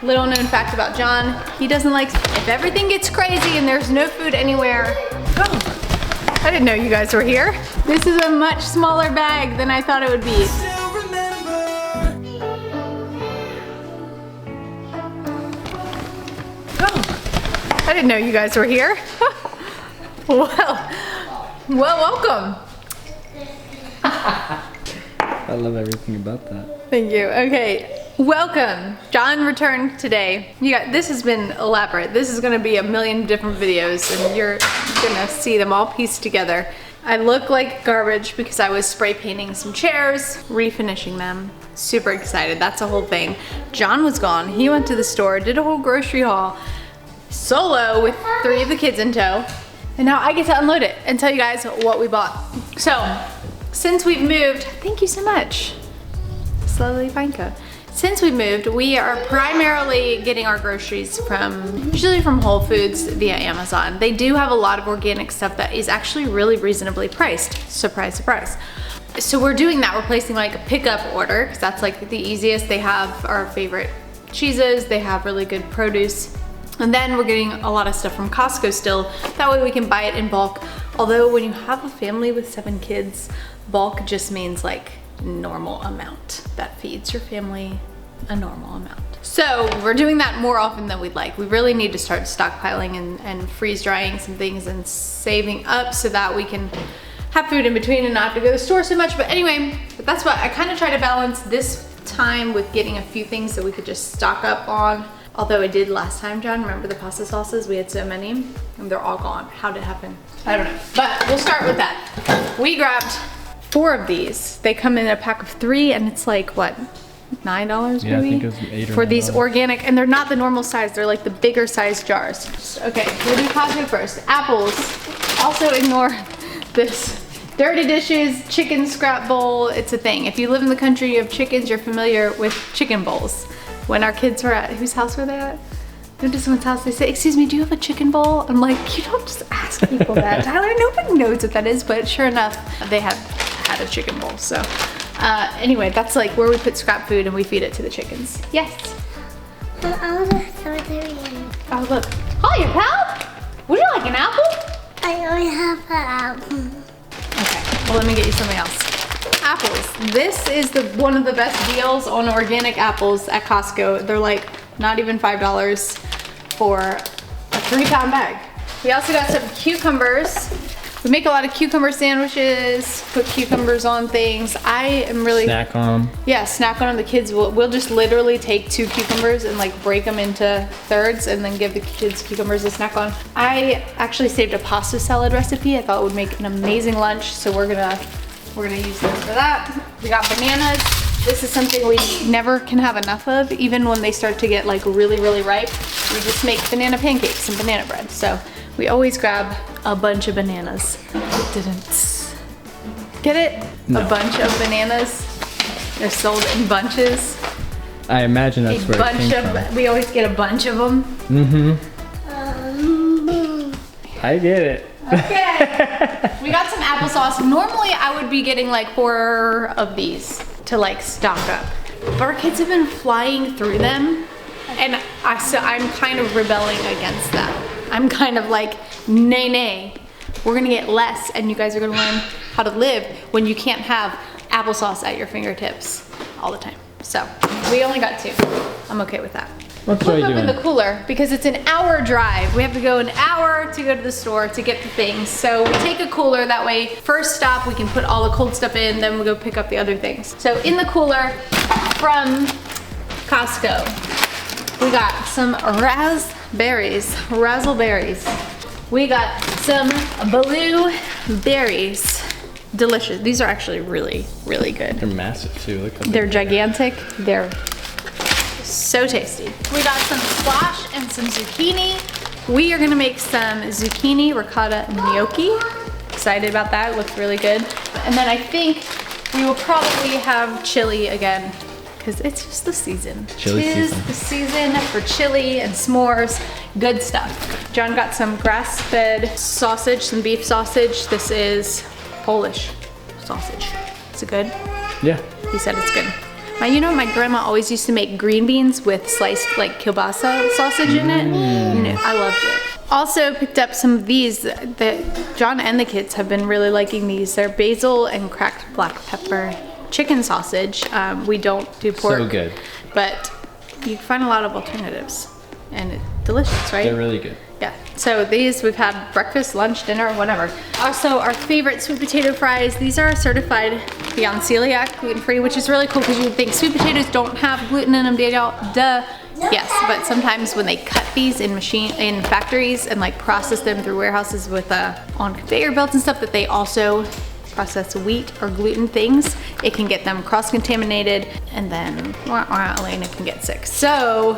Little known fact about John, he doesn't like, if everything gets crazy and there's no food anywhere. Oh, I didn't know you guys were here. This is a much smaller bag than I thought it would be. Oh, I didn't know you guys were here. Well, welcome. I love everything about that. Thank you. Okay, welcome. John returned today. This has been elaborate. This is gonna be a million different videos and you're gonna see them all pieced together. I look like garbage because I was spray painting some chairs, refinishing them. Super excited, that's the whole thing. John was gone. He went to the store, did a whole grocery haul, solo with 3 of the kids in tow. And now I get to unload it and tell you guys what we bought. So, since we've moved, thank you so much, Slowly Finca. Since we moved, we are primarily getting our groceries usually from Whole Foods via Amazon. They do have a lot of organic stuff that is actually really reasonably priced. Surprise, surprise. So we're doing that. We're placing like a pickup order because that's like the easiest. They have our favorite cheeses. They have really good produce. And then we're getting a lot of stuff from Costco still. That way we can buy it in bulk. Although when you have a family with 7 kids, bulk just means like normal amount that feeds your family a normal amount. So we're doing that more often than we'd like. We really need to start stockpiling and freeze drying some things and saving up so that we can have food in between and not have to go to the store so much. But anyway, that's what I kind of try to balance this time with getting a few things that we could just stock up on. Although I did last time, John, remember the pasta sauces? We had so many and they're all gone. How did it happen? I don't know, but we'll start with that. We grabbed 4 of these. They come in a pack of 3 and it's like, what, $9 maybe? Yeah, I think it was 8 or for $9. these organic, and they're not the normal size, they're like the bigger size jars. Okay, we'll do Costco first. Apples. Also ignore this. Dirty dishes, chicken scrap bowl, it's a thing. If you live in the country, you have chickens, you're familiar with chicken bowls. When our kids were at, whose house were they at? Went to someone's house, they say, excuse me, do you have a chicken bowl? I'm like, you don't just ask people that. Tyler, nobody knows what that is, but sure enough, they had a chicken bowl. So anyway, that's like where we put scrap food and we feed it to the chickens. Yes? I want a strawberry. Oh look, hi pal. Would you like an apple? I only have an apple. Okay, well let me get you something else. Apples. This is one of the best deals on organic apples at Costco. They're like not even $5 for a 3-pound bag. We also got some cucumbers. We make a lot of cucumber sandwiches, put cucumbers on things. I am really— Snack on them. Yeah, snack on them. The kids we'll just literally take 2 cucumbers and like break them into thirds and then give the kids cucumbers to snack on. I actually saved a pasta salad recipe. I thought it would make an amazing lunch, so we're gonna use this for that. We got bananas. This is something we never can have enough of, even when they start to get like really, really ripe. We just make banana pancakes and banana bread. So we always grab a bunch of bananas. Didn't get it? No. A bunch of bananas. They're sold in bunches. I imagine that's where it came from. We always get a bunch of them. I get it. Okay. We got some applesauce. Normally I would be getting like 4 of these to like stock up. But our kids have been flying through them and I'm kind of rebelling against that. I'm kind of like, nay. We're gonna get less and you guys are gonna learn how to live when you can't have applesauce at your fingertips all the time. So we only got 2. I'm okay with that. What's Put Zoe them in doing? the cooler because it's an hour drive. We have to go an hour to go to the store to get the things. So we take a cooler, that way first stop we can put all the cold stuff in, then we'll go pick up the other things. So in the cooler from Costco, we got some raspberries. We got some blueberries. Delicious. These are actually really, really good. They're massive too. Look how They're big. gigantic. They're so tasty. We got some squash and some zucchini. We are gonna make some zucchini ricotta gnocchi. Excited about that, it looks really good. And then I think we will probably have chili again because it's just the season. Chili season. The season for chili and s'mores, good stuff. John got some grass-fed sausage, some beef sausage. This is Polish sausage. Is it good? Yeah. He said it's good. You know, my grandma always used to make green beans with sliced like kielbasa sausage in it. And I loved it. Also picked up some of these that John and the kids have been really liking these. They're basil and cracked black pepper chicken sausage. We don't do pork. So good. But you can find a lot of alternatives. And it's delicious, right? They're really good. Yeah, so these we've had breakfast, lunch, dinner, whatever. Also, our favorite sweet potato fries. These are certified beyond celiac, gluten-free, which is really cool because you would think sweet potatoes don't have gluten in them, duh. Yes, but sometimes when they cut these in factories and like process them through warehouses with on conveyor belts and stuff, that they also process wheat or gluten things, it can get them cross-contaminated, and then Elena can get sick. So,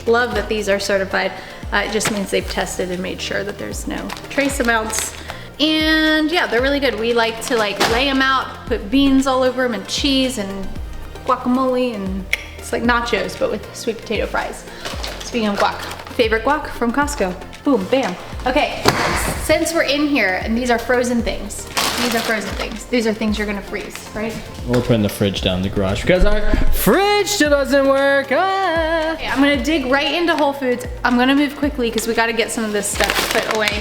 love that these are certified. It just means they've tested and made sure that there's no trace amounts. And yeah, they're really good. We like to like lay them out, put beans all over them and cheese and guacamole, and it's like nachos, but with sweet potato fries. Speaking of guac, favorite guac from Costco. Boom, bam. Okay, since we're in here, and these are frozen things. These are frozen things. These are things you're gonna freeze, right? We're putting the fridge down in the garage because our fridge still doesn't work. Ah! Okay, I'm gonna dig right into Whole Foods. I'm gonna move quickly because we gotta get some of this stuff put away.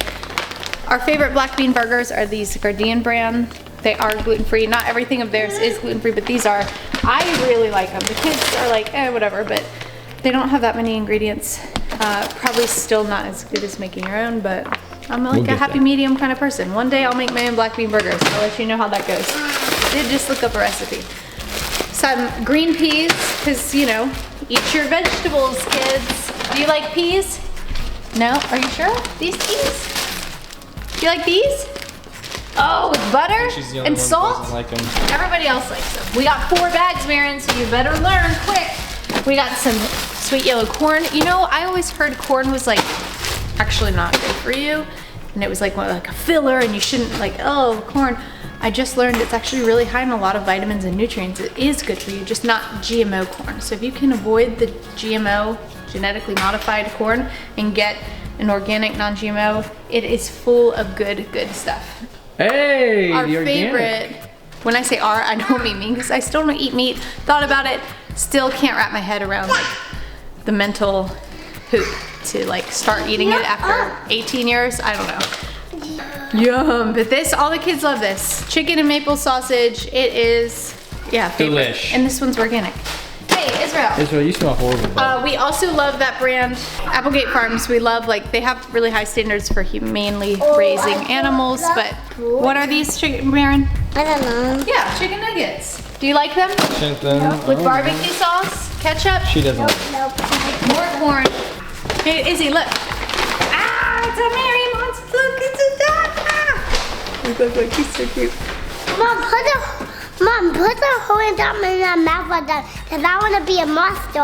Our favorite black bean burgers are these Gardein brand. They are gluten-free. Not everything of theirs is gluten-free, but these are. I really like them. The kids are like, whatever, but they don't have that many ingredients. Probably still not as good as making your own, but I'm like a happy medium kind of person. One day I'll make my own black bean burgers. I'll let you know how that goes. I did just look up a recipe. Some green peas, because, you know, eat your vegetables, kids. Do you like peas? No? Are you sure? These peas? Do you like these? Oh, with butter and salt? Like them. Everybody else likes them. We got 4 bags, Marin, so you better learn quick. We got some sweet yellow corn. You know, I always heard corn was like actually not good for you, and it was like a filler, and you shouldn't like, oh, corn. I just learned it's actually really high in a lot of vitamins and nutrients. It is good for you, just not GMO corn. So if you can avoid the GMO, genetically modified corn, and get an organic non-GMO, it is full of good stuff. Hey, Our the favorite, organic. when I say our, I don't mean me, because I still don't eat meat. Thought about it, still can't wrap my head around like the mental hoop to like start eating it after 18 years. I don't know. Yum. But this, all the kids love this. Chicken and maple sausage. It is, yeah, favorite. Delish. And this one's organic. Hey, Israel. Israel, you smell horrible. We also love that brand, Applegate Farms. We love, like, they have really high standards for humanely raising animals, but what are these, Marin? I don't know. Yeah, chicken nuggets. Do you like them? With barbecue sauce, ketchup? She doesn't. Nope. More corn. Hey, Izzy, look. Ah, it's a Mary monster. Look, it's a dog. Ah. Look, he's so cute. Mom, put the whole thumb in the mouth of them, because I want to be a monster.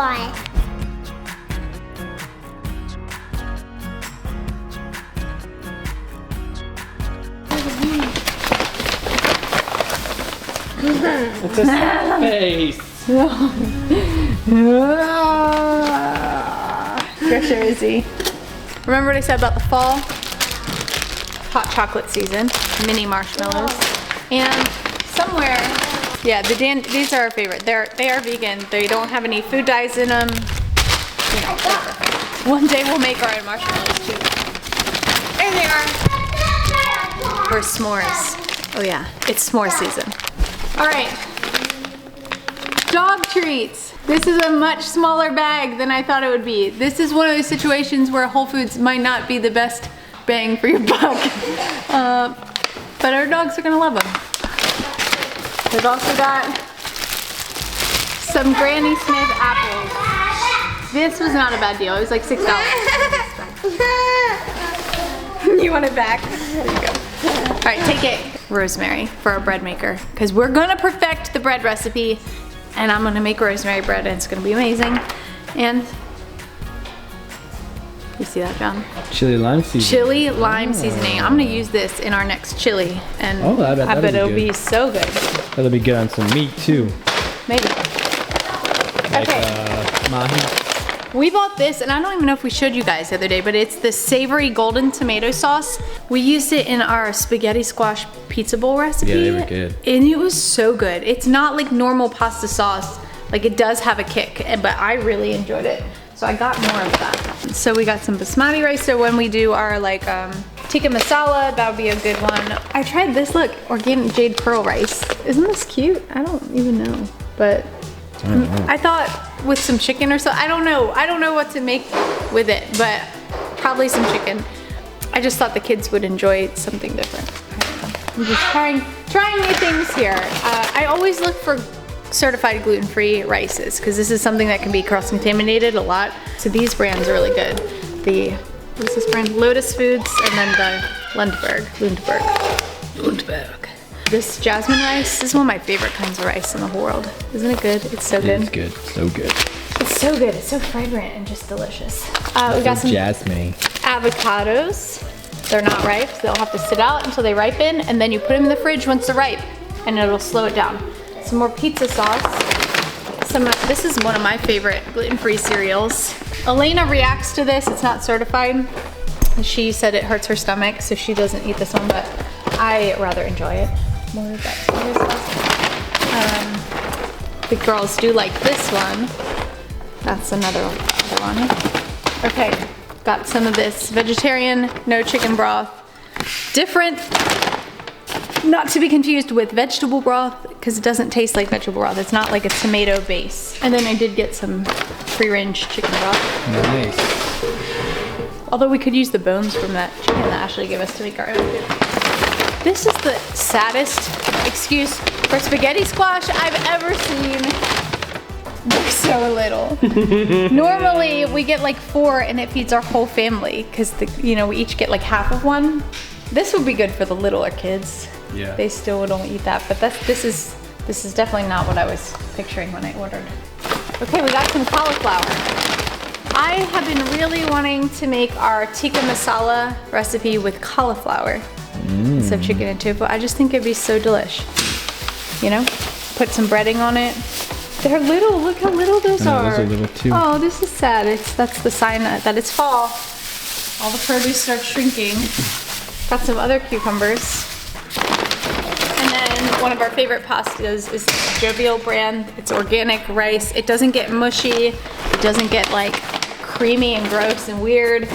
It's a face. Pressure, Izzy. Remember what I said about the fall? Hot chocolate season, mini marshmallows, and somewhere, yeah, these are our favorite. They are vegan. They don't have any food dyes in them. You know, one day we'll make our own marshmallows too. There they are. For s'mores. Oh yeah, it's s'more season. All right, dog treats. This is a much smaller bag than I thought it would be. This is one of those situations where Whole Foods might not be the best bang for your buck. But our dogs are gonna love them. We've also got some Granny Smith apples. This was not a bad deal. It was like $6. You want it back? There you go. All right, take it. Rosemary for our bread maker, because we're gonna perfect the bread recipe, and I'm gonna make rosemary bread, and it's gonna be amazing. And you see that, John? Chili lime seasoning. Chili lime seasoning. I'm gonna use this in our next chili, and I bet it'll good. be so good. That'll be good on some meat too. Maybe. Like Okay. mahi. We bought this, and I don't even know if we showed you guys the other day, but it's the Savory golden tomato sauce. We used it in our spaghetti squash pizza bowl recipe. Yeah, they were good. And it was so good. It's not like normal pasta sauce, Like it does have a kick, but I really enjoyed it. So I got more of that. So we got some basmati rice. So when we do our like tikka masala, that would be a good one. I tried this, look, organic jade pearl rice. Isn't this cute? I don't even know, but I thought with some chicken or so, I don't know what to make with it, but probably some chicken. I just thought the kids would enjoy something different. I'm just trying new things here. I always look for certified gluten-free rices because this is something that can be cross-contaminated a lot. So these brands are really good. What's this brand? Lotus Foods, and then the Lundberg. This jasmine rice is one of my favorite kinds of rice in the whole world. Isn't it good? It's so good. It's good, so good. It's so good. It's so fragrant and just delicious. We got some Jasmine avocados. They're not ripe, so they'll have to sit out until they ripen, and then you put them in the fridge once they're ripe, and it'll slow it down. Some more pizza sauce. This is one of my favorite gluten-free cereals. Elena reacts to this. It's not certified. She said it hurts her stomach, so she doesn't eat this one, but I rather enjoy it. More of that sauce. The girls do like this one. That's another one. Okay, got some of this vegetarian, no chicken broth. Different, not to be confused with vegetable broth, because it doesn't taste like vegetable broth. It's not like a tomato base. And then I did get some free-range chicken broth. Nice. Although we could use the bones from that chicken that Ashley gave us to make our own food. This is the saddest excuse for spaghetti squash I've ever seen. They're so little. Normally we get like 4 and it feeds our whole family because we each get like half of one. This would be good for the littler kids. Yeah. They still don't eat that, but this is definitely not what I was picturing when I ordered. Okay, we got some cauliflower. I have been really wanting to make our tikka masala recipe with cauliflower instead of chicken and tofu. I just think it'd be so delish. Put some breading on it. They're little, look how little those are. Those are little too. Oh, this is sad. That's the sign that it's fall. All the produce starts shrinking. Got some other cucumbers. And then one of our favorite pastas is the Jovial brand. It's organic rice. It doesn't get mushy. It doesn't get like creamy and gross and weird.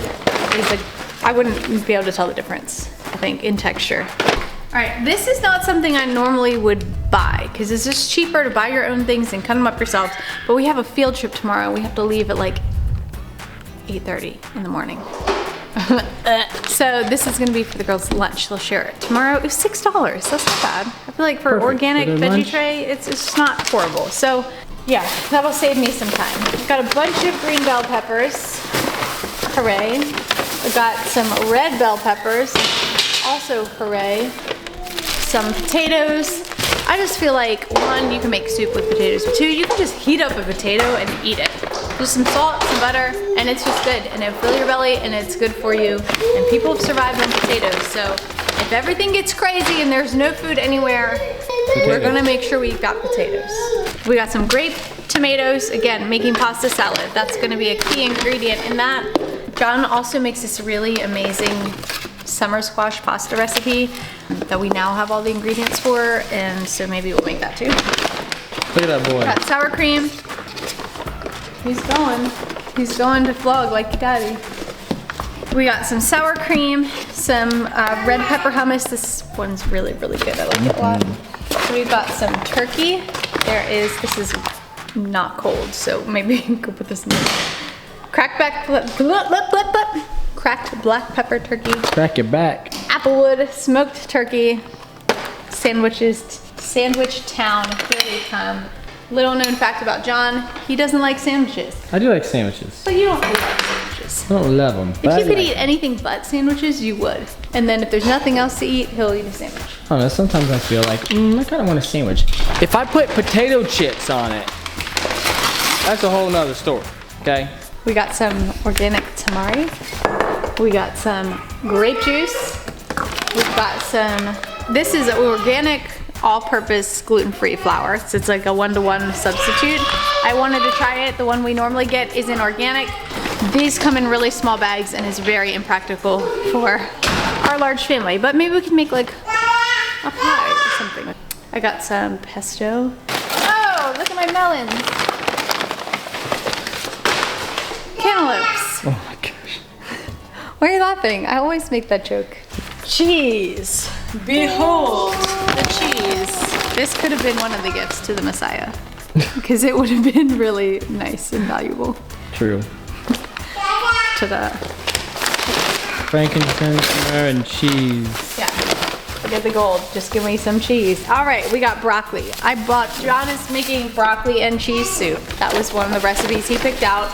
I wouldn't be able to tell the difference, I think, in texture. All right, this is not something I normally would buy because it's just cheaper to buy your own things and cut them up yourselves. But we have a field trip tomorrow. We have to leave at like 8:30 in the morning. So this is gonna be for the girls' lunch. They'll share it. Tomorrow it was $6. That's not bad. I feel like for Perfect. organic For veggie lunch. tray, it's just not horrible. So yeah, that'll save me some time. I've got a bunch of green bell peppers. Hooray. I got some red bell peppers. Also hooray. Some potatoes. I just feel like 1, you can make soup with potatoes. 2, you can just heat up a potato and eat it. Just some salt, some butter, and it's just good. And it'll fill your belly and it's good for you. And people have survived on potatoes. So if everything gets crazy and there's no food anywhere, we're gonna make sure we've got potatoes. We got some grape tomatoes. Again, making pasta salad. That's gonna be a key ingredient in that. John also makes this really amazing summer squash pasta recipe that we now have all the ingredients for, and so maybe we'll make that too. Look at that boy. Got sour cream. He's going to vlog like daddy. We got some sour cream, some red pepper hummus. This one's really, really good. I like it a lot. So we've got some turkey. This is not cold, so maybe you can go put this in there. Cracked black pepper turkey. Crack it back. Applewood smoked turkey. Sandwich town. Here we come. Little known fact about John, he doesn't like sandwiches. I do like sandwiches. But you don't really like sandwiches. I don't love them. If you could eat anything but sandwiches, you would. And then if there's nothing else to eat, he'll eat a sandwich. I don't know, sometimes I feel like, I kind of want a sandwich. If I put potato chips on it, that's a whole nother story, okay? We got some organic tamari. We got some grape juice. We've got some, this is organic all-purpose gluten-free flour. So it's like a 1-to-1 substitute. I wanted to try it. The one we normally get isn't organic. These come in really small bags and is very impractical for our large family. But maybe we can make like a pie or something. I got some pesto. Oh, look at my melons. Oh my gosh. Why are you laughing? I always make that joke. Cheese. Behold the cheese. This could have been one of the gifts to the Messiah. Because it would have been really nice and valuable. True. To the... Frankincense and cheese. Yeah. Forget the gold. Just give me some cheese. All right, we got broccoli. John is making broccoli and cheese soup. That was one of the recipes he picked out.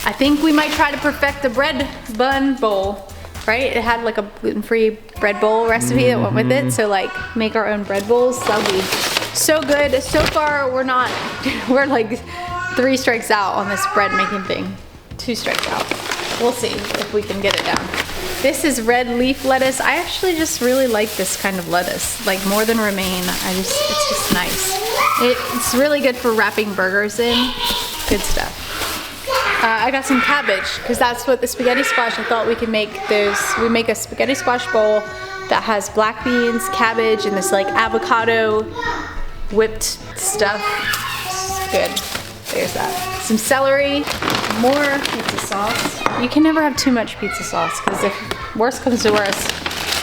I think we might try to perfect the bread bun bowl, right? It had like a gluten-free bread bowl recipe that went with it. So like make our own bread bowls. That'll be so good. So far, we're like 3 strikes out on this bread making thing. 2 strikes out. We'll see if we can get it down. This is red leaf lettuce. I actually just really like this kind of lettuce, like more than romaine. It's just nice. It's really good for wrapping burgers in. Good stuff. I got some cabbage because that's what the spaghetti squash. I thought we could make those. We make a spaghetti squash bowl that has black beans, cabbage, and this like avocado whipped stuff. It's good. There's that. Some celery, more pizza sauce. You can never have too much pizza sauce because if worst comes to worst.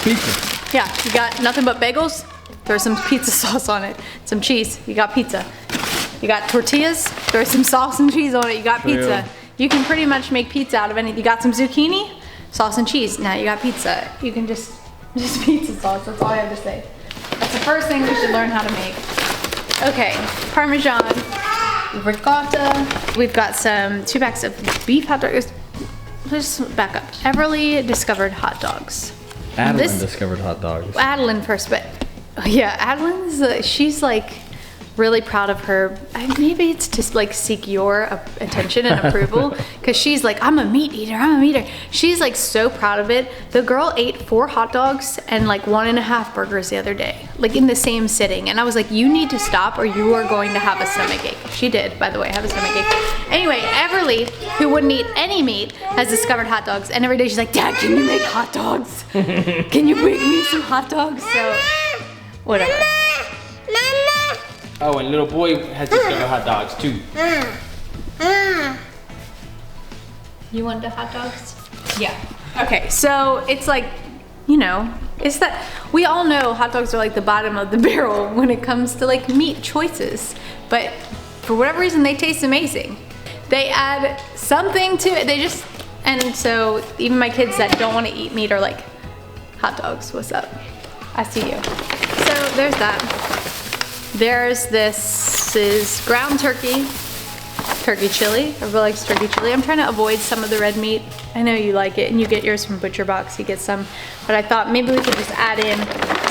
Pizza. Yeah, you got nothing but bagels, throw some pizza sauce on it. Some cheese, you got pizza. You got tortillas, throw some sauce and cheese on it, you got pizza. You can pretty much make pizza out of anything. You got some zucchini, sauce and cheese, now you got pizza. You can just pizza sauce, that's all I have to say. That's the first thing we should learn how to make. Okay, Parmesan, ricotta. We've got 2 packs of beef hot dogs. Let's back up. Everly discovered hot dogs. Adeline discovered hot dogs. Adeline first, but yeah, Adeline's, she's like really proud of her. Maybe it's just like seek your attention and approval because she's like, I'm a meat eater. She's like so proud of it. The girl ate 4 hot dogs and like 1.5 burgers the other day, like in the same sitting. And I was like, you need to stop or you are going to have a stomachache. She did, by the way, have a stomachache. Anyway, Everly, who wouldn't eat any meat, has discovered hot dogs. And every day she's like, Dad, can you make hot dogs? Can you make me some hot dogs? So, whatever. Oh, and little boy has discovered hot dogs too. You want the hot dogs? Yeah. Okay, so it's like, you know, it's that we all know hot dogs are like the bottom of the barrel when it comes to like meat choices. But for whatever reason, they taste amazing. They add something to it. And so even my kids that don't want to eat meat are like, hot dogs, what's up? I see you. So there's that. This is ground turkey chili. Everybody likes turkey chili. I'm trying to avoid some of the red meat. I know you like it and you get yours from Butcher Box, you get some, but I thought maybe we could just add in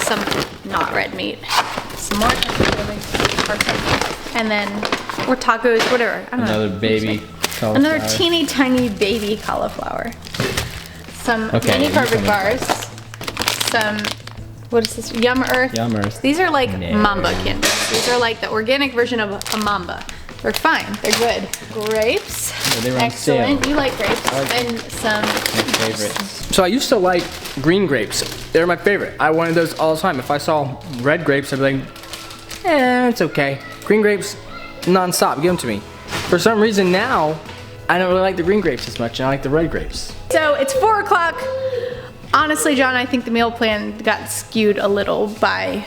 some not red meat. Some more turkey chili or something. And then, or tacos, whatever. I don't know. Another baby cauliflower. Another teeny tiny baby cauliflower. Some mini perfect bars. Some, what is this? Yum Earth. Yum Earth. These are like Mamba candies. These are like the organic version of a Mamba. They're fine. They're good. Grapes. Yeah, they were on Excellent. sale. You like grapes. And some. My favorite. So I used to like green grapes. They're my favorite. I wanted those all the time. If I saw red grapes, I'd be like, it's okay. Green grapes, non-stop. Give them to me. For some reason now, I don't really like the green grapes as much, and I like the red grapes. So it's 4 o'clock. Honestly, John, I think the meal plan got skewed a little by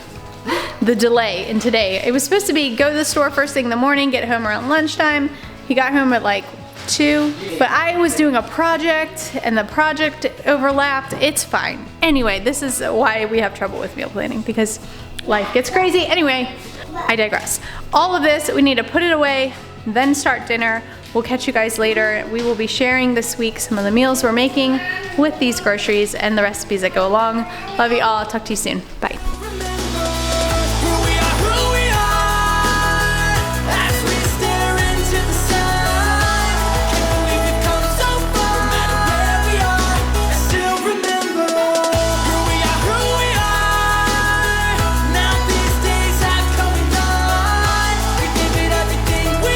the delay in today. It was supposed to be go to the store first thing in the morning, get home around lunchtime. He got home at like 2, but I was doing a project and the project overlapped. It's fine. Anyway, this is why we have trouble with meal planning, because life gets crazy. Anyway, I digress. All of this, we need to put it away, then start dinner. We'll catch you guys later. We will be sharing this week some of the meals we're making with these groceries and the recipes that go along. Love you all. Talk to you soon. Bye.